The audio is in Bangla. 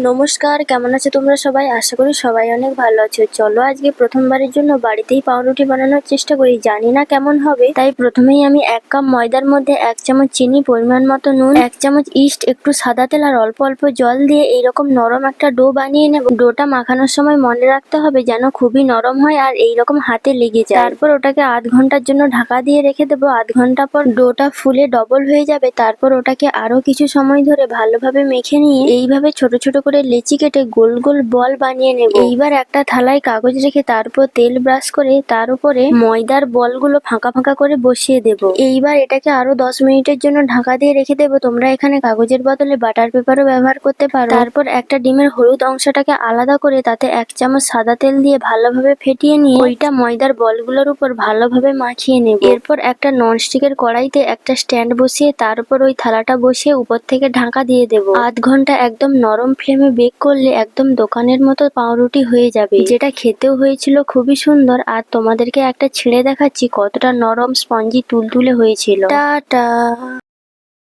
নমস্কার, কেমন আছো তোমরা সবাই? আশা করি সবাই অনেক ভালো আছো। চলো আজকে প্রথমবারের জন্য বাড়িতেই পাউরুটি বানানোর চেষ্টা করি। জানি না কেমন হবে, তাই প্রথমেই আমি 1 কাপ ময়দার মধ্যে 1 চামচ চিনি, পরিমাণ মতো নুন, 1 চামচ ইস্ট, একটু সাদা তেল আর অল্প অল্প জল দিয়ে এইরকম নরম একটা ডো বানিয়ে নেব। ডোটা মাখানোর সময় মনে রাখতে হবে যেন খুবই নরম হয় আর এইরকম হাতে লেগে যায়। তারপর ওটাকে আধ ঘন্টার জন্য ঢাকা দিয়ে রেখে দেবো। আধ ঘন্টা পর ডোটা ফুলে ডবল হয়ে যাবে। তারপর ওটাকে আরো কিছু সময় ধরে ভালোভাবে মেখে নিয়ে এইভাবে ছোট ছোট করে লেচি কেটে গোল গোল বল বানিয়ে নেব। এইবার একটা থালায় কাগজ রেখে তার উপর তেল ব্রাশ করে তার উপরে ময়দার বলগুলো ফাঁকা ফাঁকা করে বসিয়ে দেব। এইবার এটাকে আরো 10 মিনিটের জন্য ঢাকা দিয়ে রেখে দেব। তোমরা এখানে কাগজের বদলে বাটার পেপারও ব্যবহার করতে পারো। তারপর একটা ডিমের হলুদ অংশটাকে আলাদা করে তাতে 1 চামচ সাদা তেল দিয়ে ভালোভাবে ফেটিয়ে নিয়ে ওইটা ময়দার বলগুলোর উপর ভালোভাবে মাখিয়ে নেব। এরপর একটা ননস্টিকের কড়াইতে একটা স্ট্যান্ড বসিয়ে তার উপর ওই থালাটা বসিয়ে উপর থেকে ঢাকা দিয়ে দেব। আধ ঘন্টা একদম নরম ফ্লেমে বেক করলে একদম দোকানের মতো পাউরুটি হয়ে যাবে, যেটা খেতেও হয়েছিল খুবই সুন্দর। আর তোমাদেরকে একটা ছিঁড়ে দেখাচ্ছি কতটা নরম, স্পঞ্জি, তুলতুলে হয়েছিল। টাটা।